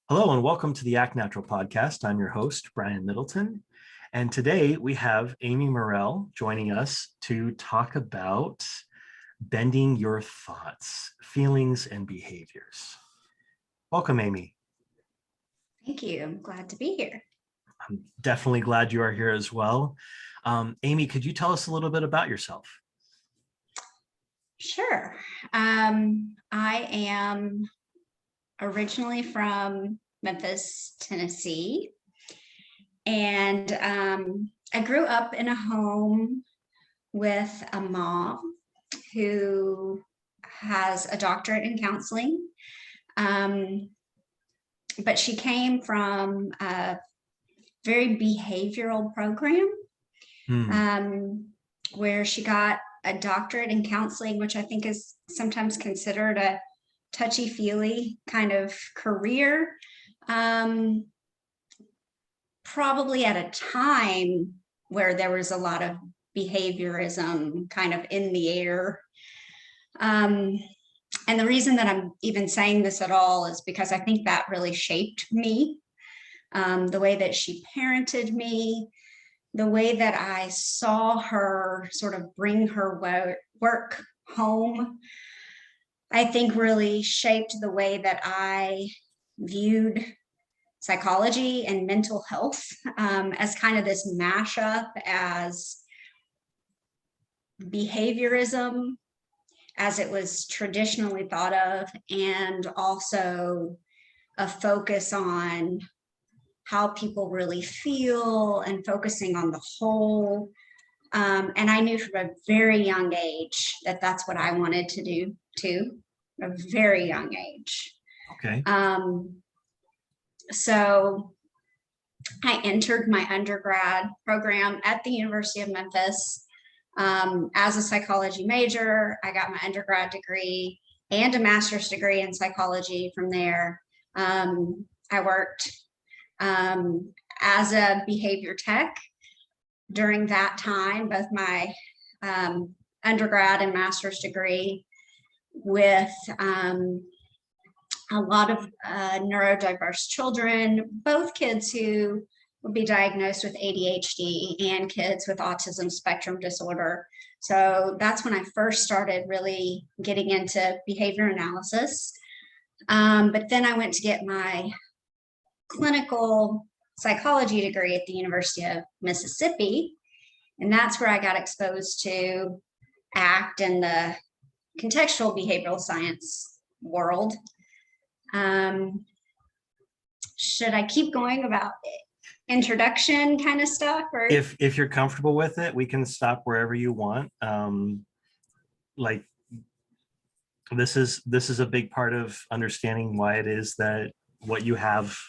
Hello and welcome to the Act Natural podcast. I'm your host, Brian Middleton. And today we have Amy Murrell joining us to talk about bending your thoughts, feelings, and behaviors. Welcome, Amy. Thank you. I'm glad to be here. I'm definitely glad you are here as well. Amy, could you tell us a little bit about yourself? Sure. I am originally from Memphis, Tennessee, and I grew up in a home with a mom who has a doctorate in counseling, but she came from a very behavioral program where she got a doctorate in counseling, which I think is sometimes considered a touchy-feely kind of career, probably at a time where there was a lot of behaviorism kind of in the air. And the reason that I'm even saying this at all is because I think that really shaped me, the way that she parented me, the way that I saw her sort of bring her work home, I think really shaped the way that I viewed psychology and mental health as kind of this mashup as behaviorism, as it was traditionally thought of, and also a focus on how people really feel and focusing on the whole. And I knew from a very young age that that's what I wanted to do too, a very young age. Okay. So I entered my undergrad program at the University of Memphis as a psychology major. I got my undergrad degree and a master's degree in psychology from there. I worked as a behavior tech during that time, both my undergrad and master's degree, with a lot of neurodiverse children, both kids who would be diagnosed with ADHD and kids with autism spectrum disorder. So that's when I first started really getting into behavior analysis. But then I went to get my clinical psychology degree at the University of Mississippi, and that's where I got exposed to ACT and the contextual behavioral science world. Should I keep going about introduction kind of stuff, or if you're comfortable with it, we can stop wherever you want. Like this is a big part of understanding why it is that what you have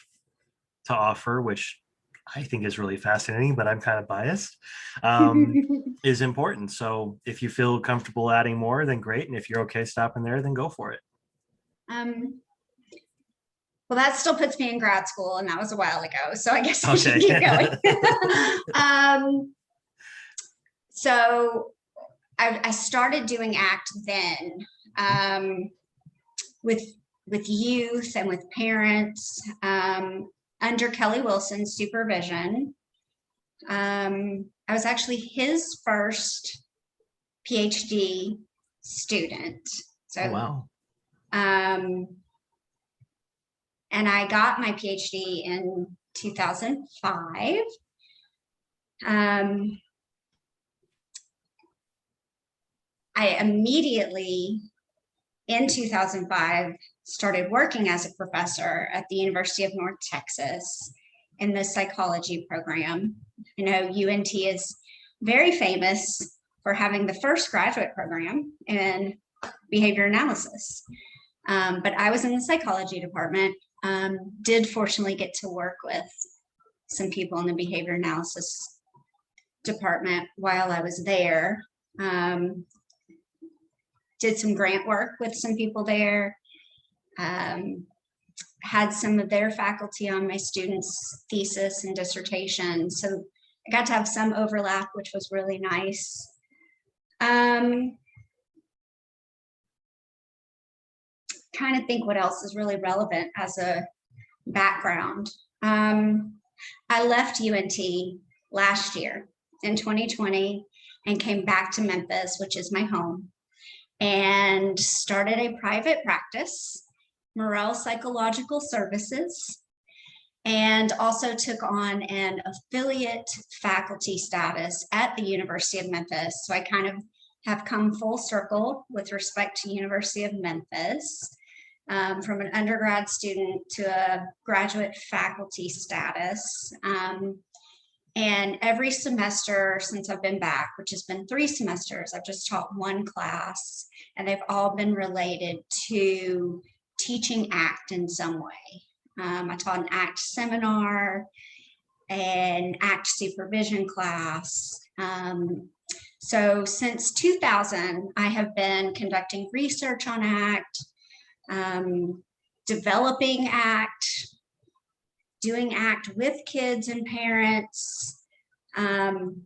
to offer, which I think is really fascinating, but I'm kind of biased, is important. So if you feel comfortable adding more, then great. And if you're okay stopping there, then go for it. Well, that still puts me in grad school, and that was a while ago. So I guess I should keep going. So I started doing ACT then with youth and with parents under Kelly Wilson's supervision. I was actually his first PhD student. So, oh, wow. And I got my PhD in 2005. I immediately, in 2005, started working as a professor at the University of North Texas in the psychology program. You know, UNT is very famous for having the first graduate program in behavior analysis. But I was in the psychology department, did fortunately get to work with some people in the behavior analysis department while I was there. Did some grant work with some people there, had some of their faculty on my students' thesis and dissertation. So I got to have some overlap, which was really nice. trying to think what else is really relevant as a background. I left UNT last year in 2020 and came back to Memphis, which is my home, and started a private practice, Murrell Psychological Services, and also took on an affiliate faculty status at the University of Memphis. So I kind of have come full circle with respect to University of Memphis, from an undergrad student to a graduate faculty status. And every semester since I've been back, which has been 3 semesters, I've just taught one class, and they've all been related to teaching ACT in some way. I taught an ACT seminar, an ACT supervision class. So since 2000, I have been conducting research on ACT, developing ACT, doing ACT with kids and parents. And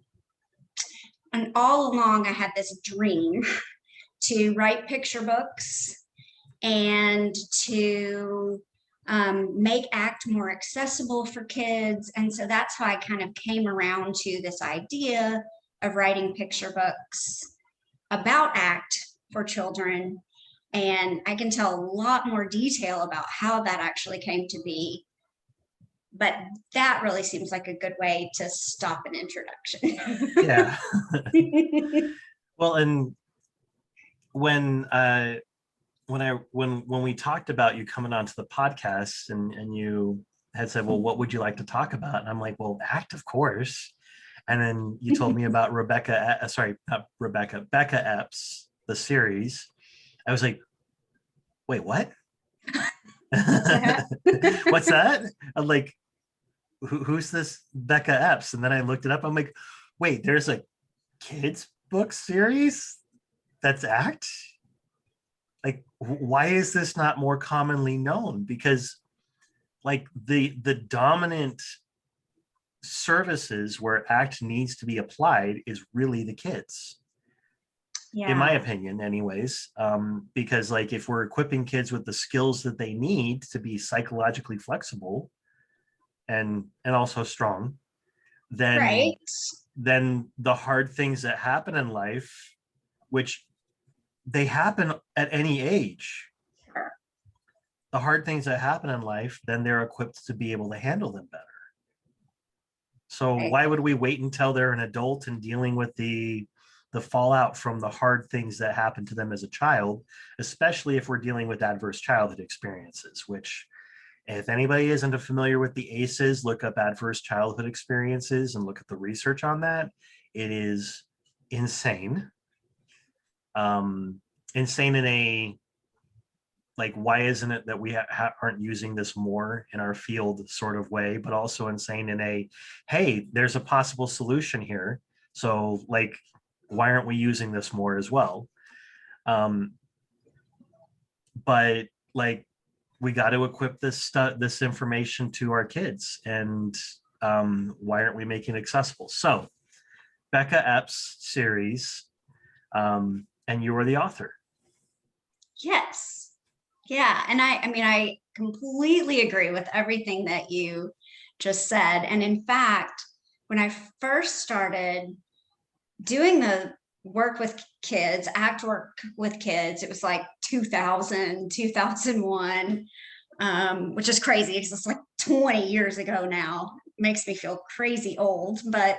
all along, I had this dream to write picture books and to make ACT more accessible for kids. And so that's how I kind of came around to this idea of writing picture books about ACT for children. And I can tell a lot more detail about how that actually came to be. But that really seems like a good way to stop an introduction. Yeah. Well, and when we talked about you coming onto the podcast and you had said, well, what would you like to talk about? And I'm like, well, ACT, of course. And then you told me about Becca Epps, the series. I was like, wait, what? What's that? I'm like, who's this Becca Epps? And then I looked it up. I'm like, wait, there's a kids book series that's ACT? Like, why is this not more commonly known? Because like the dominant services where ACT needs to be applied is really the kids. Yeah. In my opinion, anyways, because like if we're equipping kids with the skills that they need to be psychologically flexible and also strong, then then the hard things that happen in life, which they happen at any age, the hard things that happen in life, then they're equipped to be able to handle them better. So why would we wait until they're an adult and dealing with the fallout from the hard things that happen to them as a child, especially if we're dealing with adverse childhood experiences, which if anybody isn't familiar with the ACEs, look up adverse childhood experiences and look at the research on that. It is insane. Insane in a, like, why isn't it that we aren't using this more in our field sort of way, but also insane in a, hey, there's a possible solution here. So like, why aren't we using this more as well? But like, we got to equip this information to our kids, and why aren't we making it accessible? So Becca Epps series, and you were the author. Yes. Yeah. And I mean, I completely agree with everything that you just said. And in fact, when I first started doing the work with kids, ACT work with kids, it was like 2000, 2001, which is crazy because it's like 20 years ago now. It makes me feel crazy old. But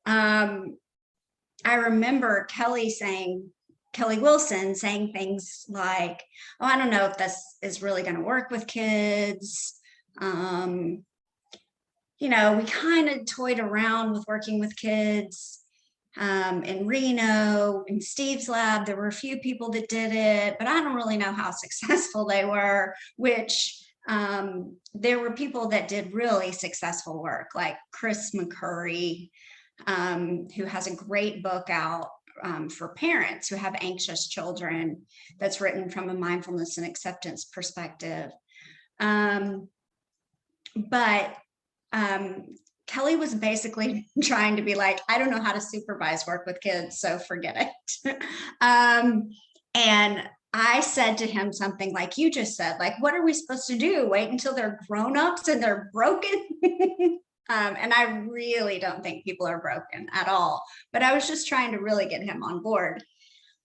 I remember Kelly Wilson saying things like, oh, I don't know if this is really going to work with kids. You know, we kind of toyed around with working with kids. In Reno, in Steve's lab, there were a few people that did it, but I don't really know how successful they were, which there were people that did really successful work, like Chris McCurry, who has a great book out for parents who have anxious children that's written from a mindfulness and acceptance perspective. But Kelly was basically trying to be like, I don't know how to supervise work with kids, so forget it. And I said to him something like you just said, like, what are we supposed to do? Wait until they're grown-ups and they're broken? And I really don't think people are broken at all. But I was just trying to really get him on board.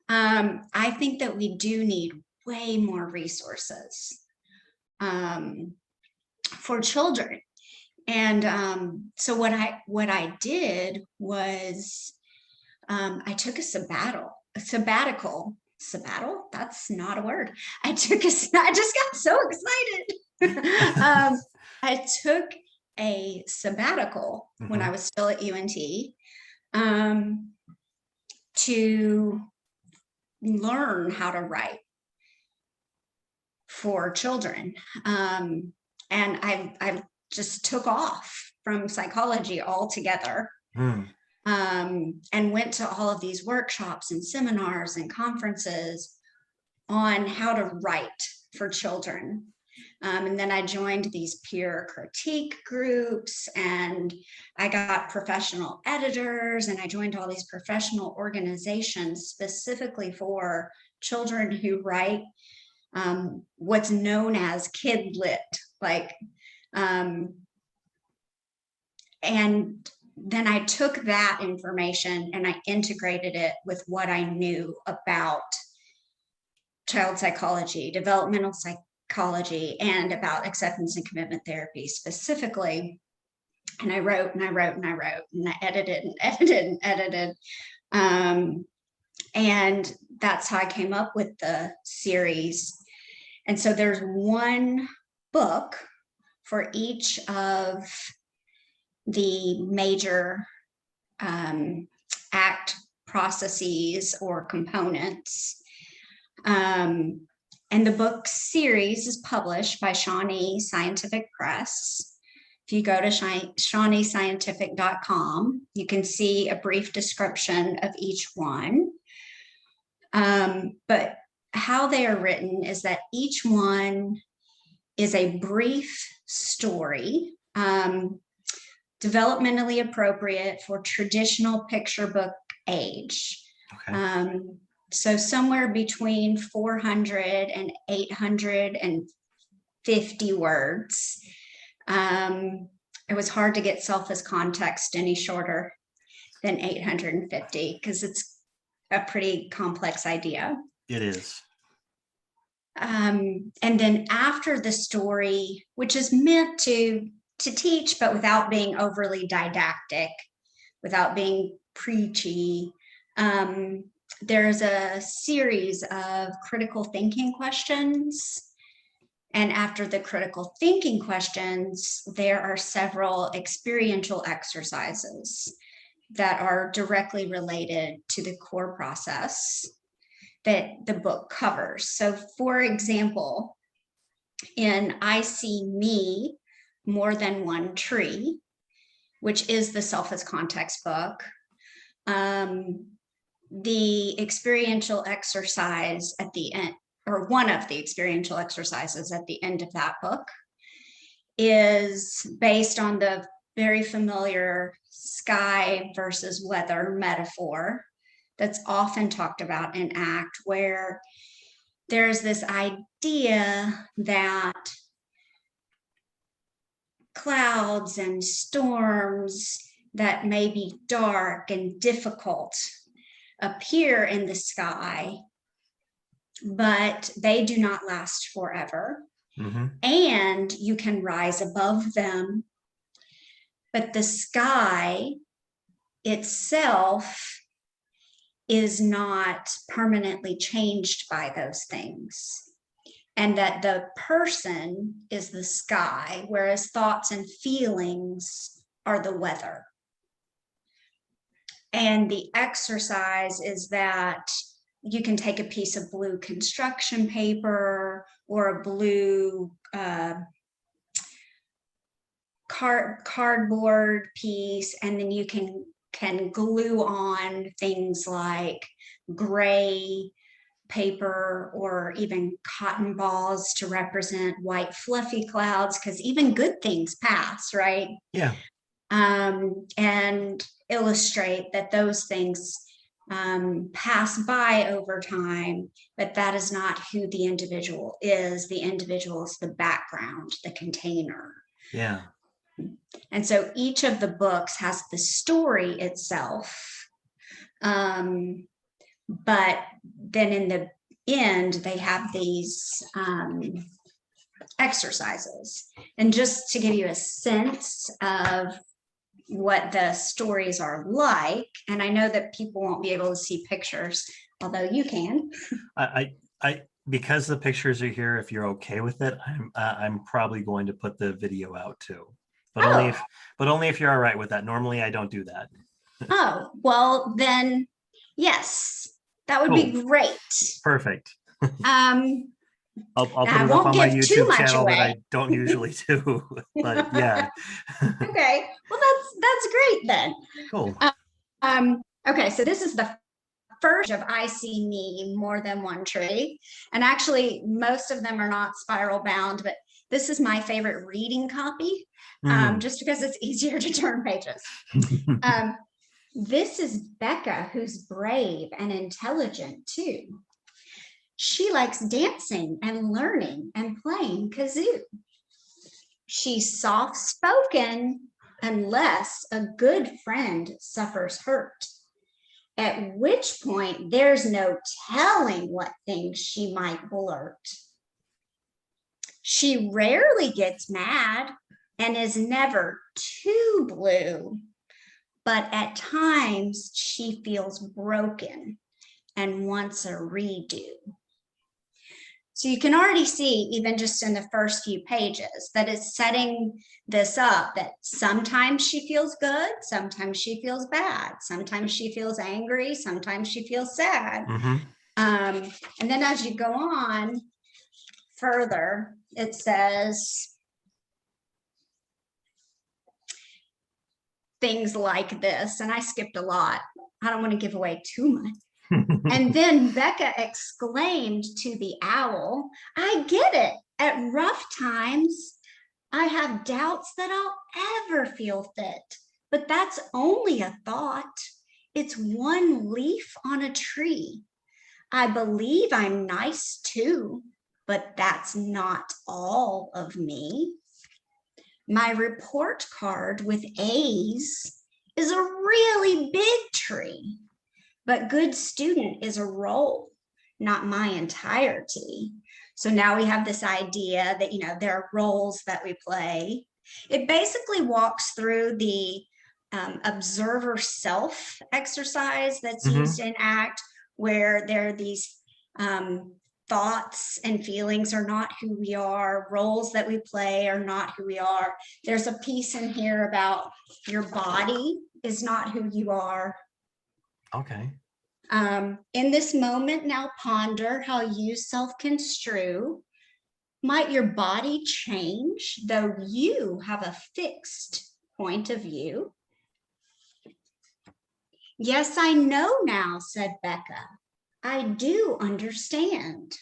I think that we do need way more resources for children. And so what I did was I took a sabbatical. That's not a word. I just got so excited. I took a sabbatical when I was still at UNT to learn how to write for children. And I just took off from psychology altogether. And went to all of these workshops and seminars and conferences on how to write for children. And then I joined these peer critique groups, and I got professional editors, and I joined all these professional organizations specifically for children who write what's known as kid lit, like, and then I took that information and I integrated it with what I knew about child psychology, developmental psychology, and about acceptance and commitment therapy specifically. And I wrote and I wrote and I wrote and I edited and edited and edited. And that's how I came up with the series. And so there's one book for each of the major ACT processes or components. And the book series is published by Shawnee Scientific Press. If you go to shawneescientific.com, you can see a brief description of each one. But how they are written is that each one is a brief story, developmentally appropriate for traditional picture book age. Okay. So somewhere between 400 and 850 words. It was hard to get self as context any shorter than 850 because it's a pretty complex idea. It is. And then after the story, which is meant to teach, but without being overly didactic, without being preachy, there's a series of critical thinking questions. And after the critical thinking questions, there are several experiential exercises that are directly related to the core process that the book covers. So for example, in I See Me, More Than One Tree, which is the Self as Context book, the experiential exercise at the end, or one of the experiential exercises at the end of that book, is based on the very familiar sky versus weather metaphor that's often talked about in ACT, where there's this idea that clouds and storms that may be dark and difficult appear in the sky, but they do not last forever. And you can rise above them, but the sky itself is not permanently changed by those things. And that the person is the sky, whereas thoughts and feelings are the weather. And the exercise is that you can take a piece of blue construction paper or a blue cardboard piece, and then you can glue on things like gray paper or even cotton balls to represent white fluffy clouds, because even good things pass, right? Yeah. And illustrate that those things pass by over time, but that is not who the individual is. The individual is the background, the container. Yeah. And so each of the books has the story itself. But then in the end, they have these exercises. And just to give you a sense of what the stories are like, and I know that people won't be able to see pictures, although you can. I because the pictures are here, if you're okay with it, I'm probably going to put the video out too, but only if you're all right with that. Normally I don't do that. Oh, well then, yes, that would Cool. be great. Perfect. I'll put I it up won't on my give too YouTube much channel that away. I don't usually do, but yeah. Okay, well that's great then. Cool. Okay, so this is the first of I See Me, More Than One Tree. And actually, most of them are not spiral bound, but this is my favorite reading copy, just because it's easier to turn pages. This is Becca, who's brave and intelligent too. She likes dancing and learning and playing kazoo. She's soft-spoken unless a good friend suffers hurt, at which point there's no telling what things she might blurt. She rarely gets mad and is never too blue, but at times she feels broken and wants a redo. So you can already see, even just in the first few pages, that it's setting this up, that sometimes she feels good, sometimes she feels bad, sometimes she feels angry, sometimes she feels sad. And then as you go on further, it says things like this, and I skipped a lot. I don't want to give away too much. And then Becca exclaimed to the owl, I get it. At rough times, I have doubts that I'll ever feel fit, but that's only a thought. It's one leaf on a tree. I believe I'm nice too, but that's not all of me. My report card with A's is a really big tree. But good student is a role, not my entirety. So now we have this idea that, there are roles that we play. It basically walks through the observer self exercise that's used in ACT, where there are these thoughts and feelings are not who we are. Roles that we play are not who we are. There's a piece in here about your body is not who you are. Okay. In this moment, now ponder how you self-construe. Might your body change, though you have a fixed point of view? Yes, I know now, said Becca. I do understand.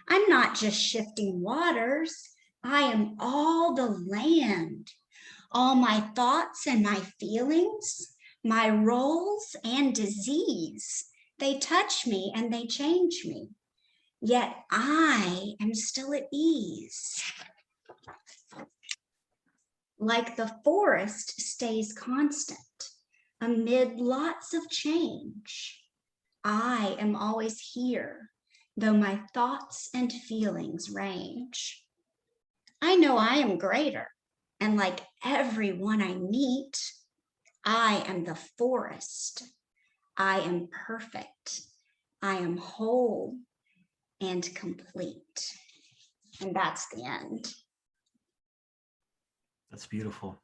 I'm not just shifting waters. I am all the land. All my thoughts and my feelings, my roles and disease, they touch me and they change me. Yet I am still at ease. Like the forest stays constant amid lots of change. I am always here, though my thoughts and feelings range. I know I am greater, and like everyone I meet, I am the forest. I am perfect. I am whole and complete. And that's the end. That's beautiful.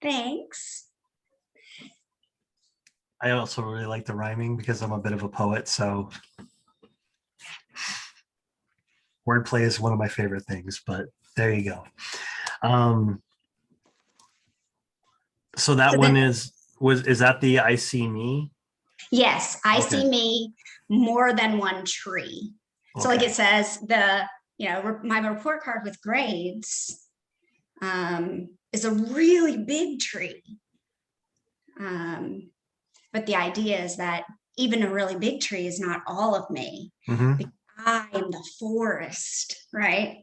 Thanks. I also really like the rhyming because I'm a bit of a poet, so wordplay is one of my favorite things, but there you go. So that one is that the I See Me? Yes, I see me more than one tree. So like it says, my report card with grades is a really big tree. But the idea is that even a really big tree is not all of me. Mhm. I am the forest, right?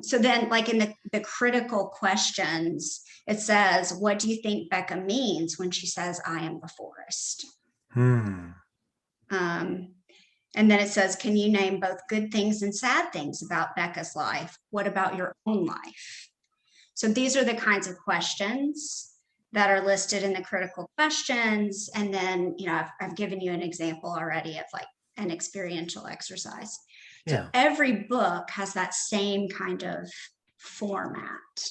So then, like in the critical questions, it says, what do you think Becca means when she says, I am the forest? Hmm. And then it says, can you name both good things and sad things about Becca's life? What about your own life? So these are the kinds of questions that are listed in the critical questions. And then, I've given you an example already of like an experiential exercise. So Yeah. every book has that same kind of format.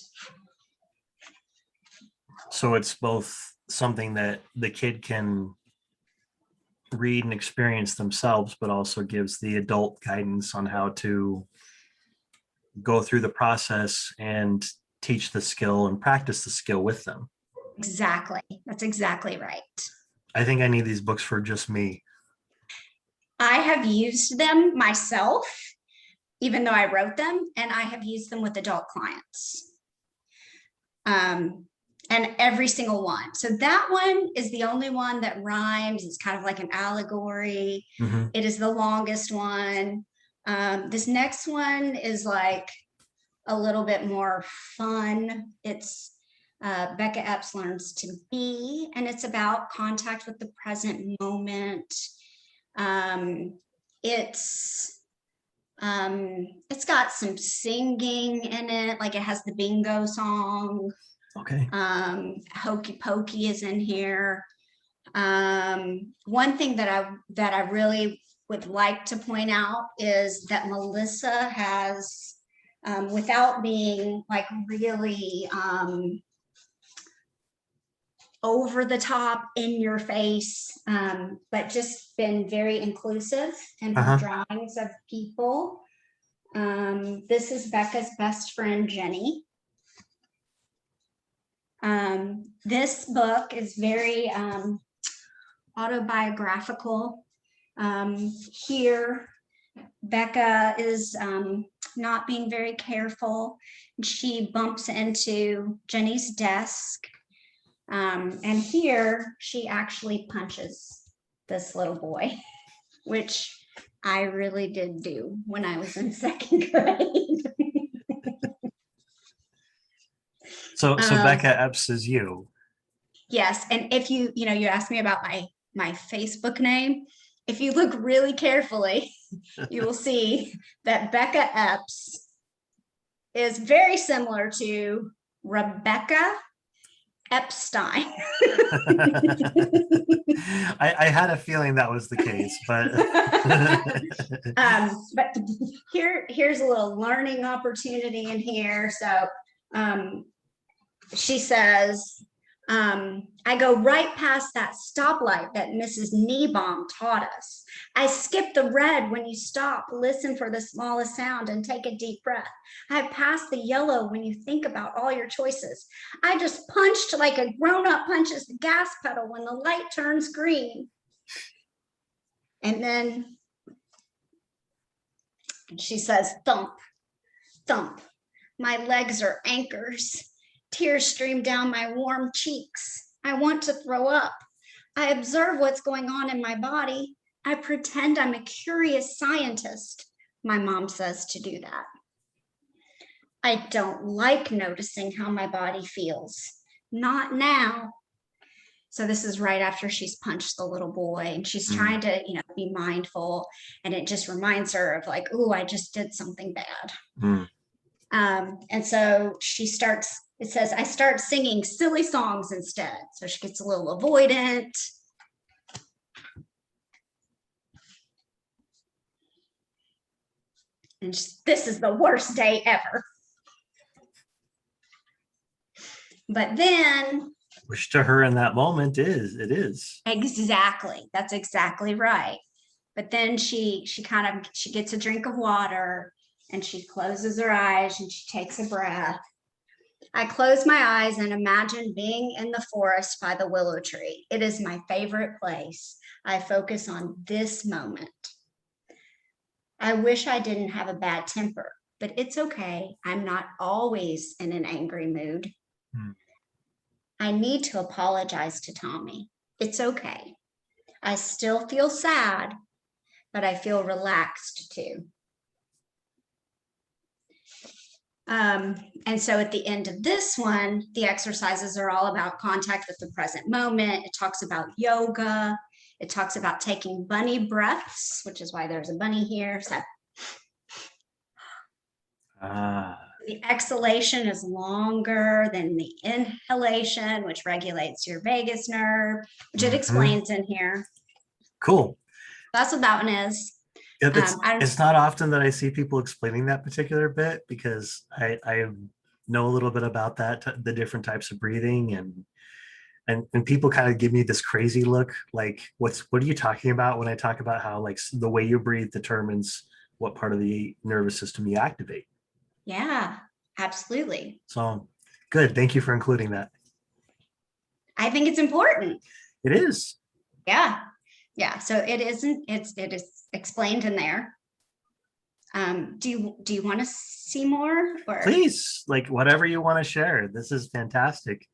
So it's both something that the kid can read and experience themselves, but also gives the adult guidance on how to go through the process and teach the skill and practice the skill with them. Exactly. That's exactly right. I think I need these books for just me. I have used them myself, even though I wrote them, and I have used them with adult clients. And every single one. So that one is the only one that rhymes. It's kind of like an allegory. Mhm. It is the longest one. This next one is like a little bit more fun. It's Becca Epps Learns to Be, and it's about contact with the present moment. It's got some singing in it, like it has the bingo song. Okay. Hokey Pokey is in here. One thing that I really would like to point out is that Melissa has, without being like really over the top, in your face, but just been very inclusive in her Uh-huh. drawings of people. This is Becca's best friend, Jenny. This book is very autobiographical. Here, Becca is not being very careful. She bumps into Jenny's desk. And here, she actually punches this little boy, which I really did do when I was in second grade. So Becca Epps is you. Yes, and if you asked me about my Facebook name, if you look really carefully, you will see that Becca Epps is very similar to Rebecca Epstein. I had a feeling that was the case, but But here's a little learning opportunity in here. So she says, I go right past that stoplight that Mrs. Kneebaum taught us. I skip the red when you stop, listen for the smallest sound, and take a deep breath. I pass the yellow when you think about all your choices. I just punched like a grown-up punches the gas pedal when the light turns green. And then she says, thump, thump. My legs are anchors. Tears stream down my warm cheeks. I want to throw up. I observe what's going on in my body. I pretend I'm a curious scientist. My mom says to do that. I don't like noticing how my body feels. Not now. So this is right after she's punched the little boy, and she's trying to, be mindful. And it just reminds her of like, oh, I just did something bad. And so it says, I start singing silly songs instead. So she gets a little avoidant. And this is the worst day ever. But then, which to her in that moment it is. Exactly. That's exactly right. But then she gets a drink of water, and she closes her eyes and she takes a breath. I close my eyes and imagine being in the forest by the willow tree. It is my favorite place. I focus on this moment. I wish I didn't have a bad temper, but it's okay. I'm not always in an angry mood. I need to apologize to Tommy. It's okay. I still feel sad, but I feel relaxed too. And so at the end of this one, the exercises are all about contact with the present moment. It talks about yoga. It talks about taking bunny breaths, which is why there's a bunny here. So the exhalation is longer than the inhalation, which regulates your vagus nerve, which it explains in here. Cool. That's what that one is. It's not often that I see people explaining that particular bit, because I know a little bit about that, the different types of breathing, and people kind of give me this crazy look, like, what are you talking about when I talk about how, like, the way you breathe determines what part of the nervous system you activate. Yeah, absolutely. So good. Thank you for including that. I think it's important. It is. Yeah. Yeah. So it is explained in there. Do you want to see more, or Please, like, whatever you want to share. This is fantastic.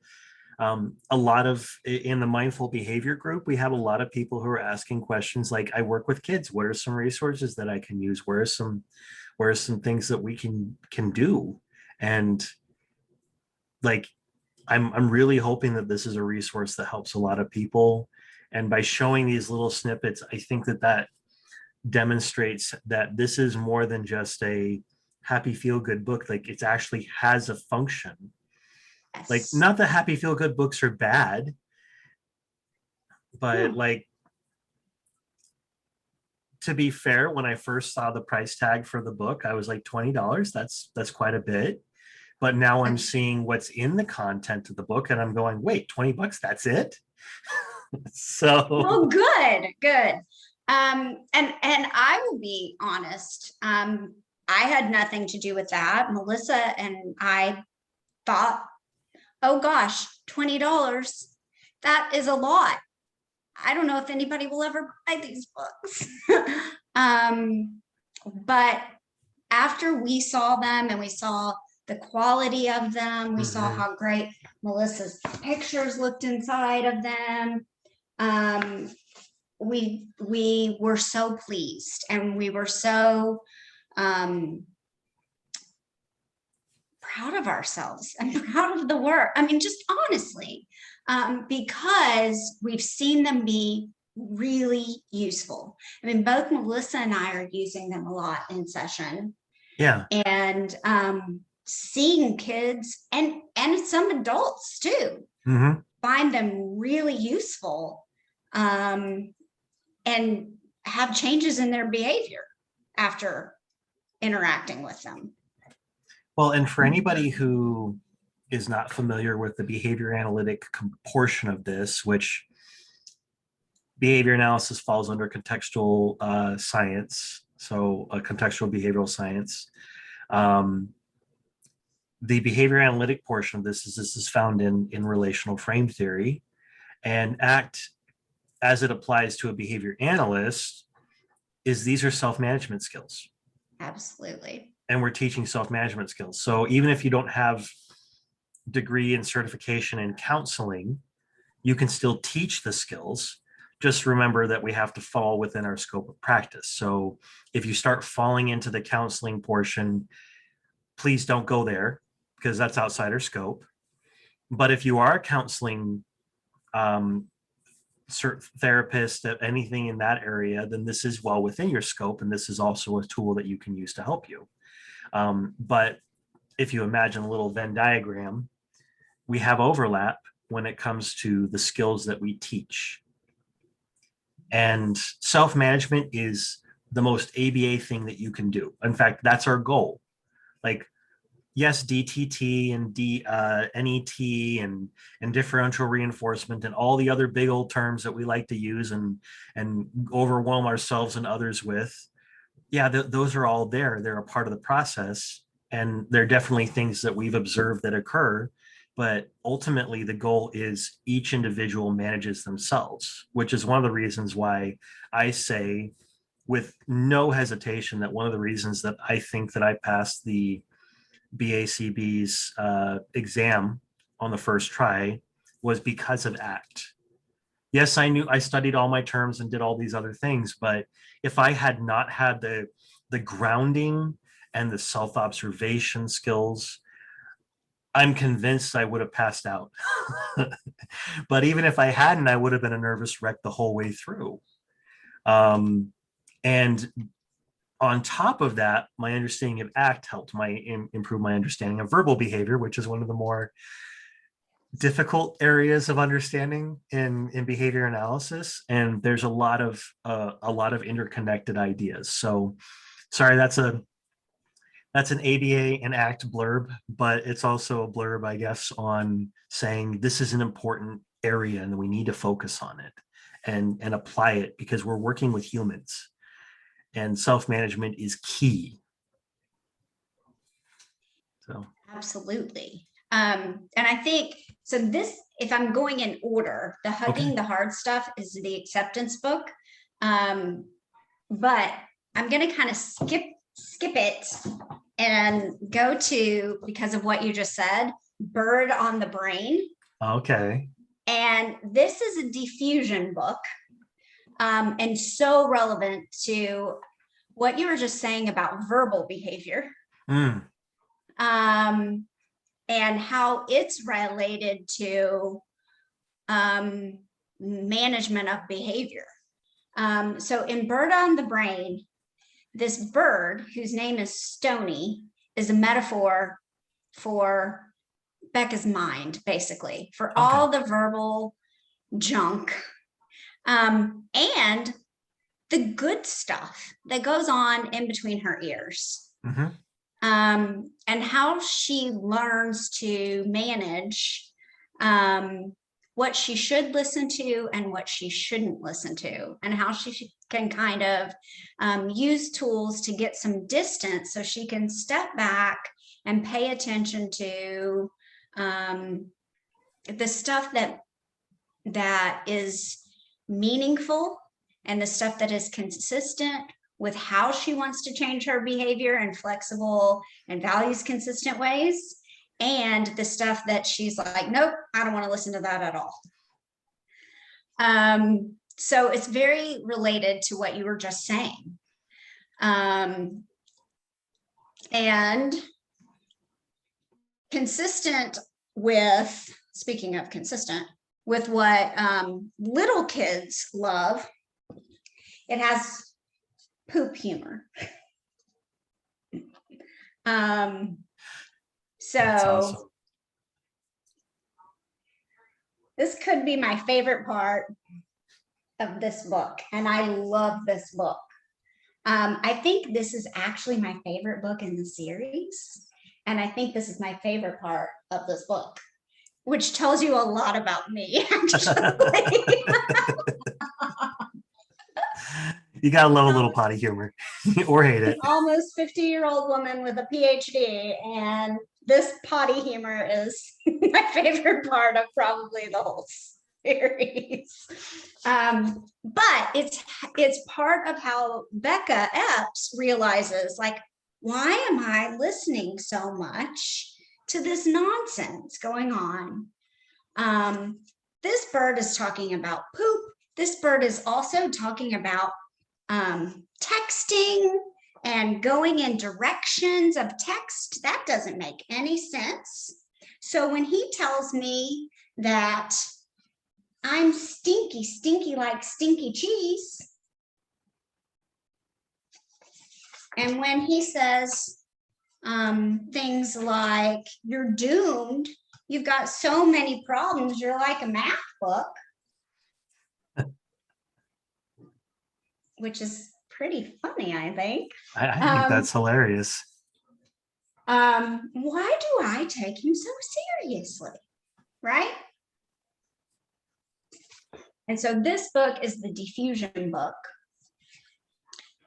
A lot of, in the mindful behavior group, we have a lot of people who are asking questions like, I work with kids. What are some resources that I can use? Where are some things that we can do? And, like, I'm really hoping that this is a resource that helps a lot of people. And by showing these little snippets, I think that demonstrates that this is more than just a happy feel good book. Like, it actually has a function. Like, yes. not that happy feel good books are bad, but like, to be fair, when I first saw the price tag for the book, I was like, $20. That's quite a bit. But now I'm seeing what's in the content of the book, and I'm going, wait, $20, that's it? So, Oh, good. And I will be honest. I had nothing to do with that. Melissa and I thought, oh gosh, $20. That is a lot. I don't know if anybody will ever buy these books. But after we saw them and we saw the quality of them, we saw how great Melissa's pictures looked inside of them. We were so pleased, and we were so proud of ourselves and proud of the work. I mean, just honestly, because we've seen them be really useful. I mean, both Melissa and I are using them a lot in session. yeah. And seeing kids and some adults too find them really useful, and have changes in their behavior after interacting with them. Well, and for anybody who is not familiar with the behavior analytic portion of this, which behavior analysis falls under contextual science, so contextual behavioral science. The behavior analytic portion of this is found in relational frame theory, and ACT, as it applies to a behavior analyst, is these are self-management skills. Absolutely. And we're teaching self-management skills. So even if you don't have degree and certification in counseling, you can still teach the skills. Just remember that we have to fall within our scope of practice. So if you start falling into the counseling portion, please don't go there, because that's outside our scope. But if you are a counseling therapist, anything in that area, then this is well within your scope, and this is also a tool that you can use to help you. But if you imagine a little Venn diagram, we have overlap when it comes to the skills that we teach. And self-management is the most ABA thing that you can do. In fact, that's our goal. Like, yes, DTT and NET and differential reinforcement and all the other big old terms that we like to use and overwhelm ourselves and others with. Yeah, those are all there. They're a part of the process, and they're definitely things that we've observed that occur. But ultimately, the goal is each individual manages themselves, which is one of the reasons why I say with no hesitation that one of the reasons that I think that I passed the BACB's exam on the first try was because of ACT. Yes, I knew, I studied all my terms and did all these other things, but if I had not had the grounding and the self-observation skills, I'm convinced I would have passed out. But even if I hadn't, I would have been a nervous wreck the whole way through. And on top of that, my understanding of ACT helped improve my understanding of verbal behavior, which is one of the more difficult areas of understanding in behavior analysis. And there's a lot of interconnected ideas. So sorry, that's an ABA and ACT blurb, but it's also a blurb, I guess, on saying this is an important area and we need to focus on it and apply it because we're working with humans and self-management is key. So Absolutely. And I think so. This, if I'm going in order, the hugging okay. the hard stuff is the acceptance book. But I'm going to kind of skip it and go to, because of what you just said, Bird on the Brain. Okay. And this is a diffusion book, and so relevant to what you were just saying about verbal behavior. Mm. And how it's related to management of behavior. So in Bird on the Brain, this bird, whose name is Stony, is a metaphor for Becca's mind, basically, for all the verbal junk and the good stuff that goes on in between her ears. Mm-hmm. And how she learns to manage what she should listen to and what she shouldn't listen to, and how she can kind of use tools to get some distance so she can step back and pay attention to the stuff that is meaningful and the stuff that is consistent with how she wants to change her behavior in flexible and values consistent ways, and the stuff that she's like, nope, I don't want to listen to that at all. So it's very related to what you were just saying. And consistent with, speaking of consistent, with what little kids love, it has poop humor. So awesome. This could be my favorite part of this book, and I love this book. I think this is actually my favorite book in the series, and I think this is my favorite part of this book, which tells you a lot about me, actually. You gotta love a little potty humor or hate it. Almost 50-year-old woman with a PhD, and this potty humor is my favorite part of probably the whole series. But it's part of how Becca Epps realizes, like, why am I listening so much to this nonsense going on? This bird is talking about poop. This bird is also talking about texting and going in directions of text. That doesn't make any sense. So when he tells me that I'm stinky like stinky cheese, and when he says things like, you're doomed, you've got so many problems, you're like a math book, which is pretty funny, I think. I think that's hilarious. Why do I take him so seriously? Right? And so this book is the diffusion book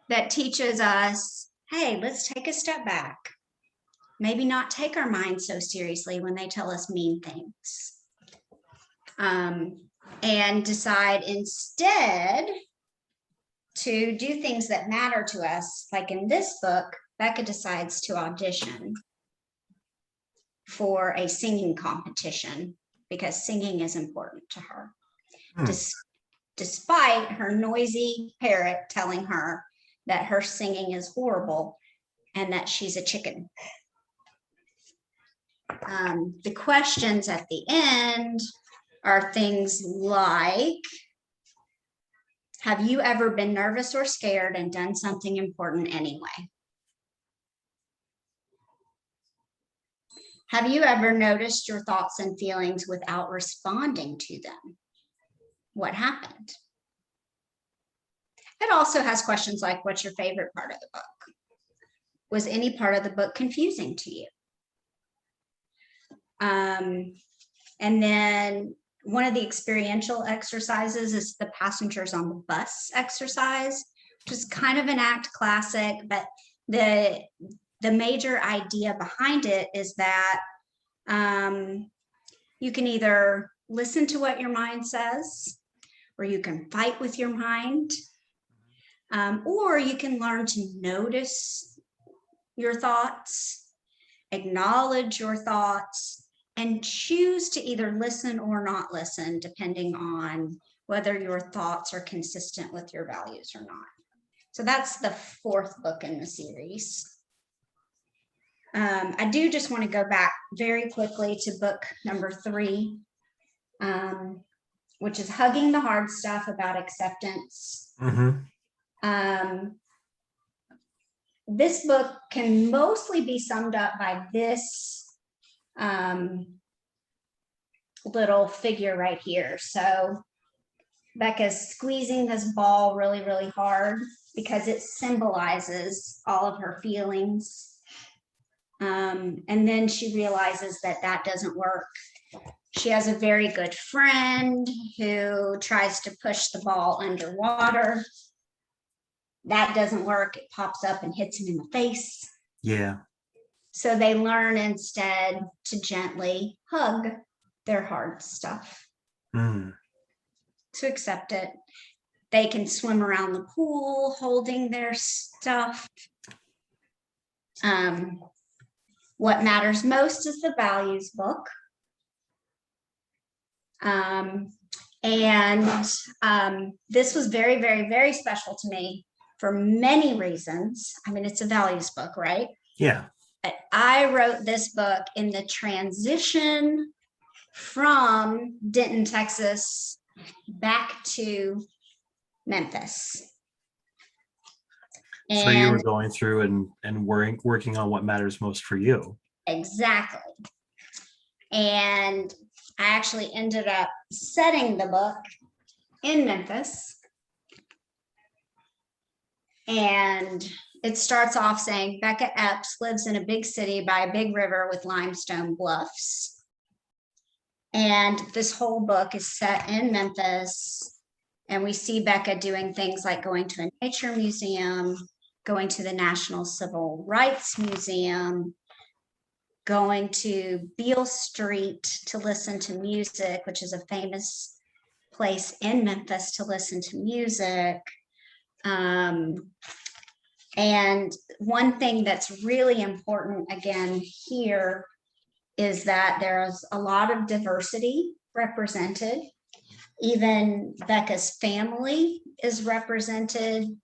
that teaches us, hey, let's take a step back. Maybe not take our minds so seriously when they tell us mean things. And decide instead to do things that matter to us. Like in this book, Becca decides to audition for a singing competition because singing is important to her. despite her noisy parrot telling her that her singing is horrible and that she's a chicken. The questions at the end are things like, have you ever been nervous or scared and done something important anyway? Have you ever noticed your thoughts and feelings without responding to them? What happened? It also has questions like, what's your favorite part of the book? Was any part of the book confusing to you? And then one of the experiential exercises is the passengers on the bus exercise, which is kind of an ACT classic, but the major idea behind it is that you can either listen to what your mind says, or you can fight with your mind, or you can learn to notice your thoughts, acknowledge your thoughts, and choose to either listen or not listen, depending on whether your thoughts are consistent with your values or not. So that's the 4th book in the series. I do just want to go back very quickly to book number 3, which is Hugging the Hard Stuff About Acceptance. This book can mostly be summed up by this little figure right here. So Becca's squeezing this ball really, really hard because it symbolizes all of her feelings. And then she realizes that that doesn't work. She has a very good friend who tries to push the ball underwater. That doesn't work. It pops up and hits him in the face. Yeah. So they learn instead to gently hug their hard stuff, to accept it. They can swim around the pool holding their stuff. What Matters Most is the values book. This was very, very, very special to me for many reasons. I mean, it's a values book, right? Yeah. But I wrote this book in the transition from Denton, Texas, back to Memphis. So you were going through and working on what matters most for you. Exactly. And I actually ended up setting the book in Memphis. And it starts off saying, Becca Epps lives in a big city by a big river with limestone bluffs. And this whole book is set in Memphis. And we see Becca doing things like going to a nature museum, going to the National Civil Rights Museum, going to Beale Street to listen to music, which is a famous place in Memphis to listen to music. And one thing that's really important again here is that there's a lot of diversity represented. Even Becca's family is represented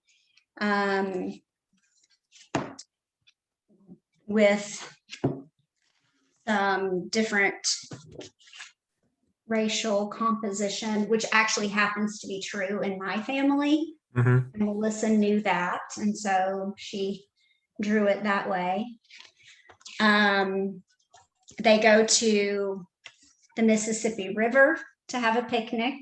with different racial composition, which actually happens to be true in my family. And Melissa knew that, and so she drew it that way. They go to the Mississippi River to have a picnic.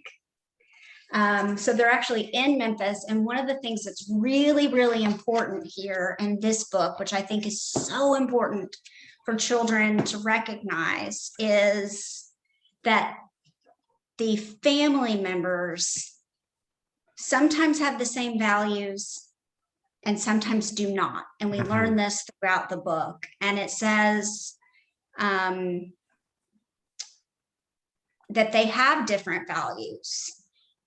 So they're actually in Memphis. And one of the things that's really, really important here in this book, which I think is so important for children to recognize, is that the family members sometimes have the same values and sometimes do not. And we learn this throughout the book. And it says that they have different values.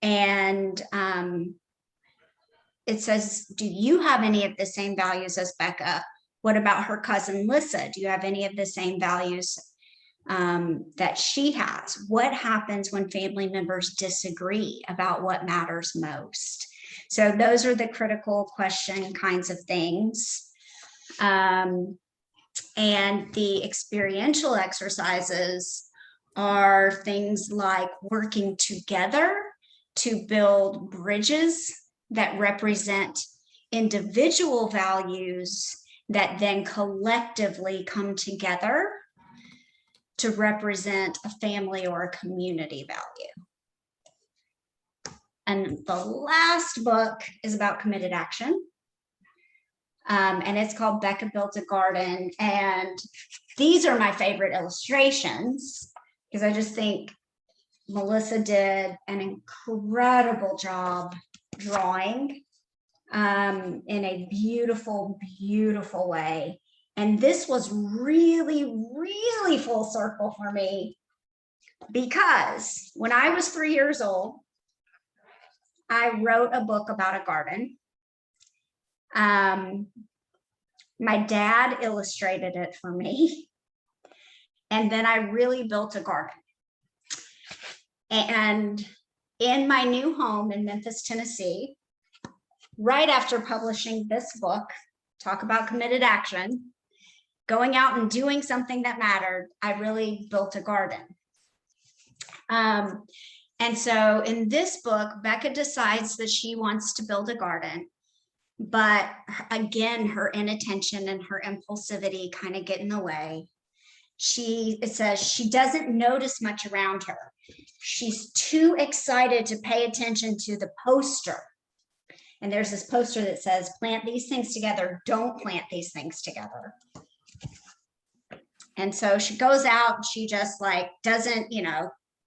And it says, do you have any of the same values as Becca? What about her cousin Lissa? Do you have any of the same values that she has. What happens when family members disagree about what matters most? So those are the critical question kinds of things. And the experiential exercises are things like working together to build bridges that represent individual values that then collectively come together to represent a family or a community value. And the last book is about committed action. And it's called Becca Built a Garden. And these are my favorite illustrations because I just think Melissa did an incredible job drawing in a beautiful, beautiful way. And this was really, really full circle for me because when I was 3 years old, I wrote a book about a garden. My dad illustrated it for me. And then I really built a garden. And in my new home in Memphis, Tennessee, right after publishing this book, Talk About Committed Action, going out and doing something that mattered, I really built a garden. And so in this book, Becca decides that she wants to build a garden. But again, her inattention and her impulsivity kind of get in the way. It says she doesn't notice much around her. She's too excited to pay attention to the poster. And there's this poster that says, plant these things together, don't plant these things together. And so she goes out, she just like doesn't,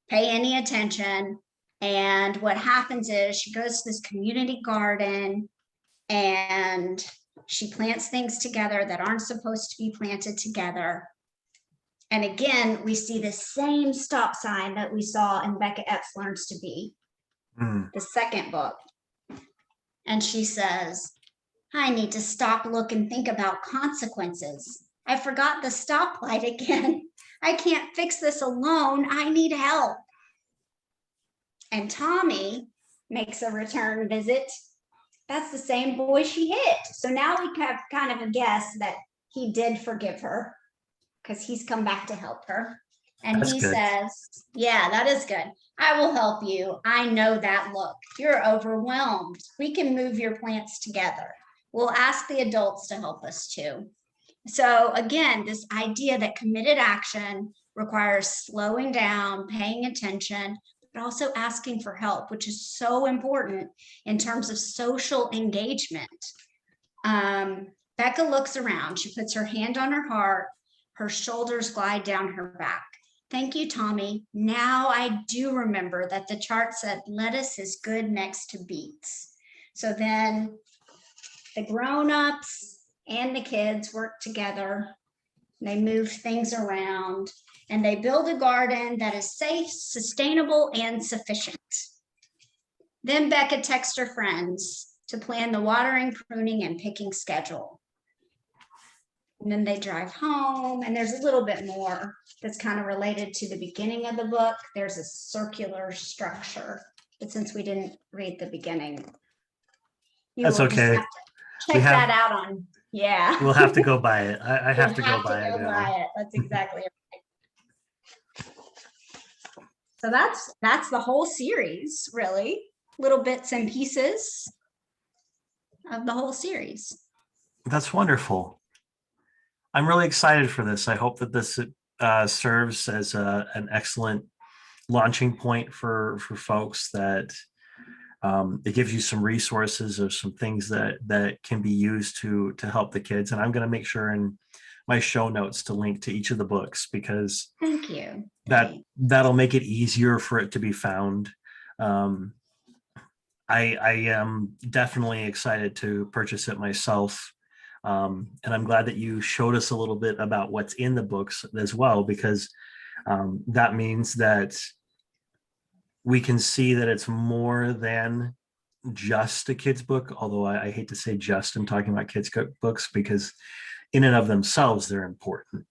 pay any attention. And what happens is she goes to this community garden and she plants things together that aren't supposed to be planted together. And again, we see the same stop sign that we saw in Becca Epps Learns to Be, the second book. And she says, I need to stop, look, and think about consequences. I forgot the stoplight again. I can't fix this alone. I need help. And Tommy makes a return visit. That's the same boy she hit. So now we have kind of a guess that he did forgive her because he's come back to help her. And he says, yeah, that is good. I will help you. I know that look. You're overwhelmed. We can move your plants together. We'll ask the adults to help us too. So again, this idea that committed action requires slowing down, paying attention, but also asking for help, which is so important in terms of social engagement. Becca looks around. She puts her hand on her heart. Her shoulders glide down her back. Thank you, Tommy. Now I do remember that the chart said lettuce is good next to beets. So then the grown-ups and the kids work together. They move things around and they build a garden that is safe, sustainable, and sufficient. Then Becca texts her friends to plan the watering, pruning, and picking schedule. And then they drive home, and there's a little bit more that's kind of related to the beginning of the book. There's a circular structure, but since we didn't read the beginning, that's okay. Check that out on, yeah. We'll have to go by it. I have to go by it. That's exactly right. So that's the whole series, really. Little bits and pieces of the whole series. That's wonderful. I'm really excited for this. I hope that this serves as an excellent launching point for folks, that it gives you some resources of some things that can be used to help the kids. And I'm going to make sure in my show notes to link to each of the books, because thank you. That'll make it easier for it to be found. I am definitely excited to purchase it myself. And I'm glad that you showed us a little bit about what's in the books as well, because that means that we can see that it's more than just a kid's book, although I hate to say just in talking about kids' books, because in and of themselves, they're important.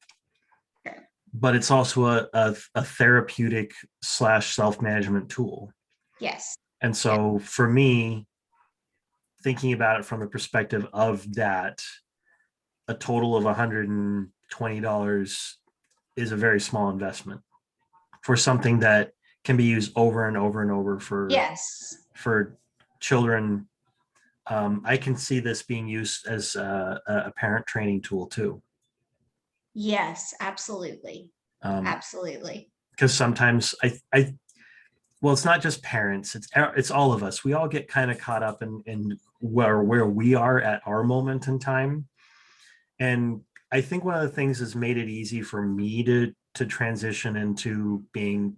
but it's also a therapeutic slash self-management tool. Yes. And Yeah. so for me, thinking about it from the perspective of that, a total of $120 is a very small investment for something that can be used over and over and over Yes. for children. I can see this being used as a parent training tool too. Yes, absolutely. Um, Absolutely. because sometimes well, it's not just parents, it's all of us. We all get kind of caught up in where we are at our moment in time. And I think one of the things that's made it easy for me to transition into being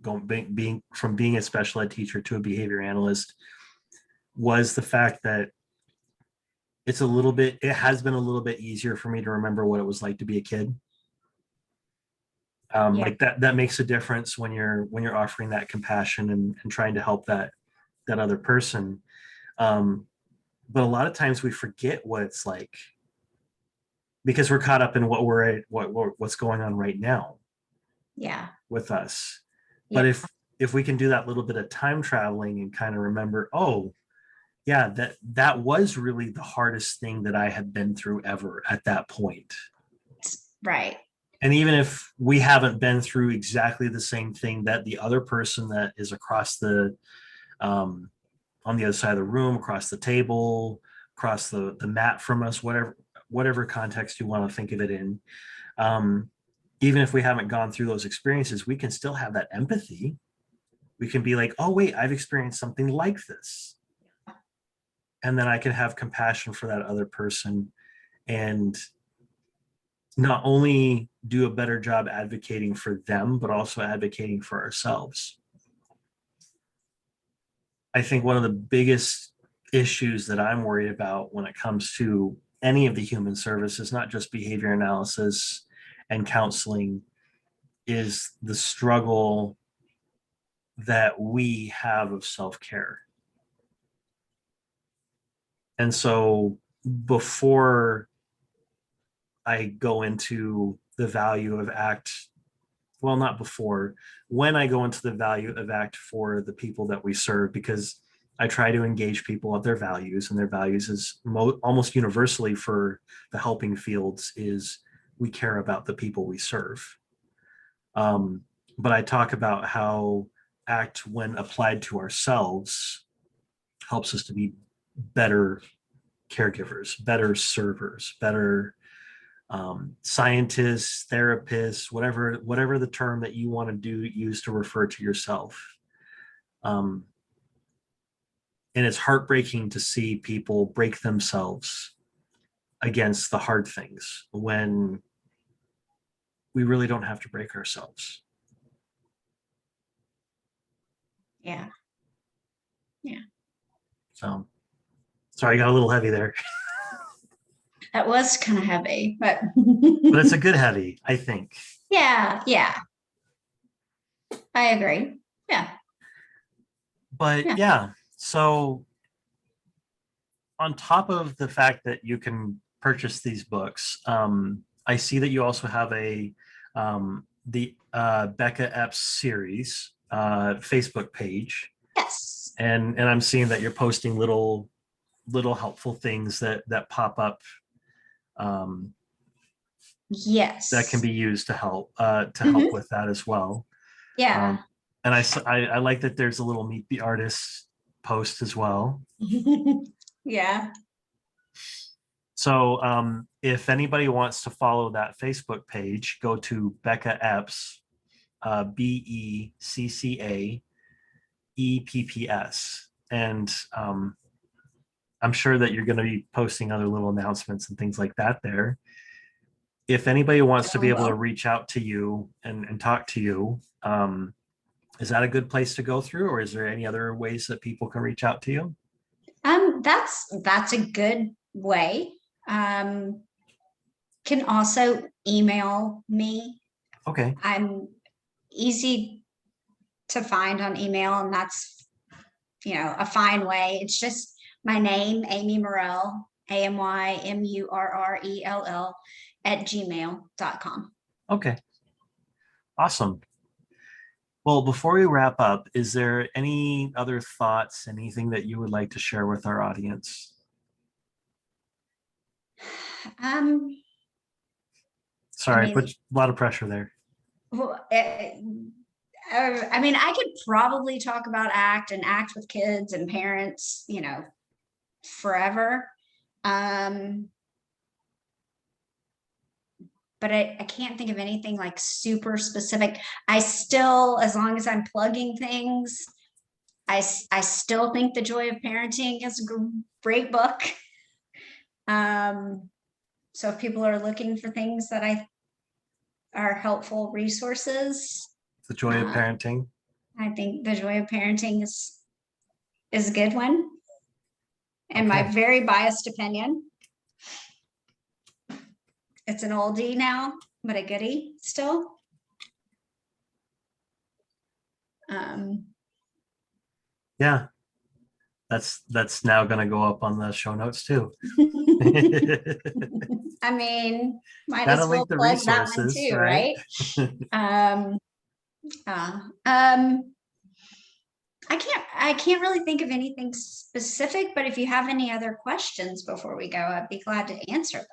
from being a special ed teacher to a behavior analyst was the fact that it has been a little bit easier for me to remember what it was like to be a kid. Yeah. Like that makes a difference when you're offering that compassion and trying to help that other person. um, but a lot of times we forget what it's like because we're caught up in what's going on right now Yeah. with us. Yeah. But if we can do that little bit of time traveling and kind of remember, oh yeah, that was really the hardest thing that I had been through ever at that point. Right. And even if we haven't been through exactly the same thing that the other person that is across the um, on the other side of the room, across the table, across the mat from us, whatever context you want to think of it in, um, even if we haven't gone through those experiences, we can still have that empathy. We can be like, oh wait, I've experienced something like this, and then I can have compassion for that other person and not only do a better job advocating for them, but also advocating for ourselves. I think one of the biggest issues that I'm worried about when it comes to any of the human services, not just behavior analysis and counseling, is the struggle that we have of self-care. And so before I go into the value of ACT, well, not before, when I go into the value of ACT for the people that we serve, because I try to engage people of their values, and their values is almost universally for the helping fields is we care about the people we serve. Um, but I talk about how ACT, when applied to ourselves, helps us to be better caregivers, better servers, better scientists, therapists, whatever the term that you want to use to refer to yourself. Um, and it's heartbreaking to see people break themselves against the hard things when we really don't have to break ourselves. Yeah. Yeah. So, sorry, I got a little heavy there, That was kind of heavy, but but it's a good heavy, I think. yeah. Yeah. I agree. Yeah. But Yeah. yeah, so on top of the fact that you can purchase these books, I see that you also have the Becca Epps series Facebook page, Yes. and I'm seeing that you're posting little helpful things that pop up um, that can Yes. be used to help Mhm. with that as well. Yeah. Um, and I like that there's a little meet the artist post as well. Yeah. So if anybody wants to follow that Facebook page, go to Becca Epps, BECCAEPPS. And I'm sure that you're going to be posting other little announcements and things like that there. If anybody wants to be Definitely able to will. reach out to you and talk to you, is that a good place to go through, or is there any other ways that people can reach out to you? That's a good way. Um, can also email me. Okay. I'm easy to find on email, and that's a fine way. It's just my name, Amy Murrell, AMYMURRELL @gmail.com. Okay. Awesome. Well, before we wrap up, is there any other thoughts, anything that you would like to share with our audience? Um, I Sorry, put mean, a lot of pressure there. well, I mean, I could probably talk about ACT and ACT with kids and parents, forever. Um, but I can't think of anything like super specific. I still, as long as I'm plugging things, I still think The Joy of Parenting is a great book. So if people are looking for things that I are helpful resources, The Joy of uh, Parenting. I think The Joy of Parenting is a good one. In my Okay. very biased opinion, it's an oldie now, but a goodie still. Um, Yeah, that's now going to go up on the show notes too. I mean, might Gotta as well link the plug that one resources, too, right? right? Um, uh, um, I can't really think of anything specific, but if you have any other questions before we go, I'd be glad to answer them.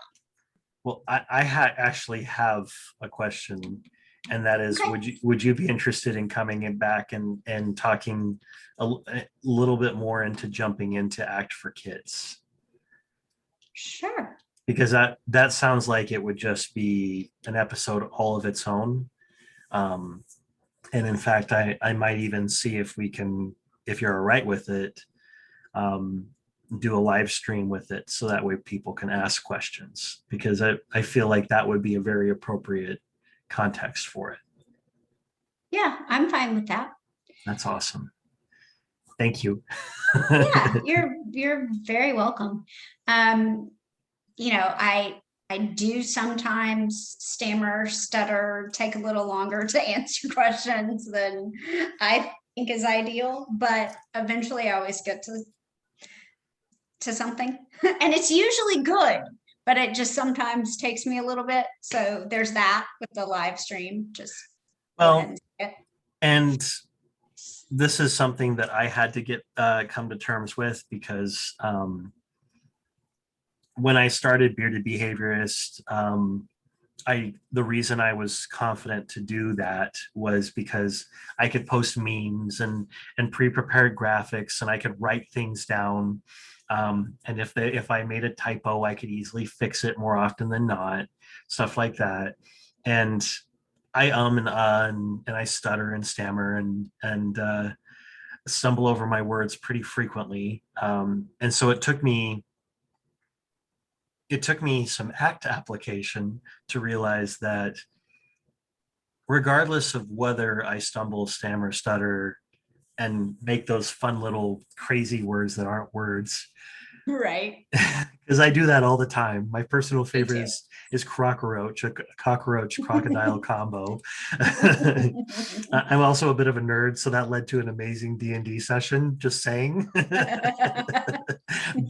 Well, actually have a question, and that is, Okay, would you be interested in coming in back and talking a little bit more into jumping into ACT for Kids? sure. Because that sounds like it would just be an episode all of its own. Um, and in fact, I might even see if we can, if you're all right with it, um, do a live stream with it so that way people can ask questions, because I feel like that would be a very appropriate context for it. Yeah, I'm fine with that. That's awesome. Thank you. Yeah, you're very welcome. Um, I do sometimes stammer, stutter, take a little longer to answer questions than I think is ideal, but eventually I always get to something. And it's usually good, but it just sometimes takes me a little bit. So there's that with the live stream. Just go ahead Well, and say it. and this is something that I had to get come to terms with, because when I started Bearded Behaviorist, the reason I was confident to do that was because I could post memes and pre-prepared graphics, and I could write things down. And if I made a typo, I could easily fix it more often than not, stuff like that. And I and I stutter and stammer and stumble over my words pretty frequently. And so it took me some ACT application to realize that regardless of whether I stumble, stammer, stutter, and make those fun little crazy words that aren't words, Right. because I do that all the time. My personal Me favorite too. is Crockroach, a cockroach crocodile combo. I'm also a bit of a nerd, so that led to an amazing D&D session. Just saying,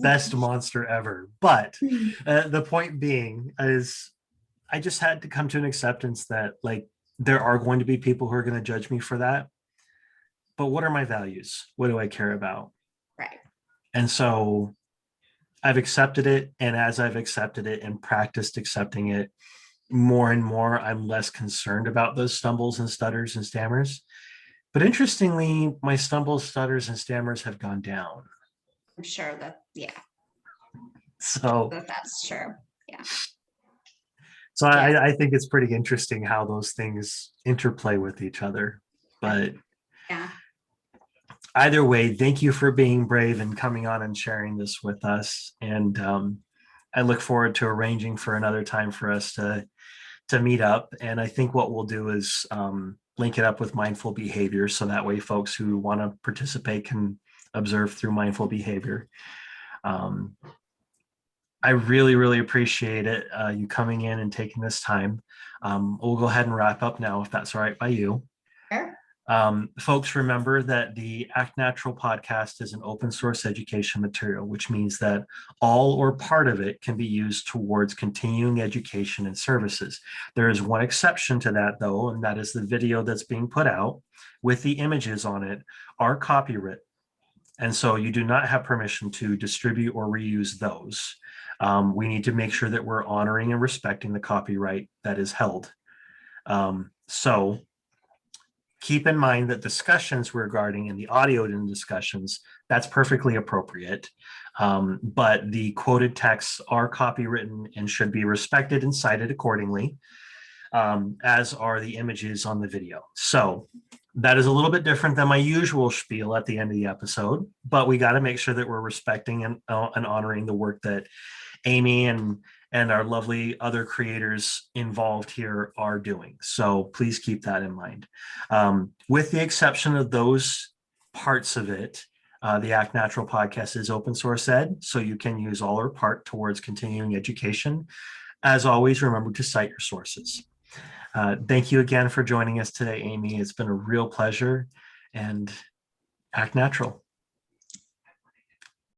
best monster ever. But the point being is, I just had to come to an acceptance that, like, there are going to be people who are going to judge me for that. But what are my values? What do I care about? Right. And so I've accepted it. And as I've accepted it and practiced accepting it more and more, I'm less concerned about those stumbles and stutters and stammers. But interestingly, my stumbles, stutters, and stammers have gone down. I'm sure that, yeah, So, that's true. Yeah. so Yeah. I think it's pretty interesting how those things interplay with each other. But Yeah. either way, thank you for being brave and coming on and sharing this with us. And I look forward to arranging for another time for us to meet up. And I think what we'll do is link it up with mindful behavior, so that way folks who want to participate can observe through mindful behavior. Um, I really, really appreciate it, you coming in and taking this time. We'll go ahead and wrap up now, if that's all right by you. Sure. Folks, remember that the Act Natural podcast is an open source education material, which means that all or part of it can be used towards continuing education and services. There is one exception to that, though, and that is the video that's being put out with the images on it are copyright. And so you do not have permission to distribute or reuse those. We need to make sure that we're honoring and respecting the copyright that is held. So keep in mind that discussions regarding in the audio in discussions, that's perfectly appropriate. But the quoted texts are copywritten and should be respected and cited accordingly, as are the images on the video. So that is a little bit different than my usual spiel at the end of the episode, but we got to make sure that we're respecting and honoring the work that Amy and our lovely other creators involved here are doing. So please keep that in mind. With the exception of those parts of it, the Act Natural podcast is open source ed, so you can use all or part towards continuing education. As always, remember to cite your sources. Thank you again for joining us today, Amy. It's been a real pleasure, and Act Natural.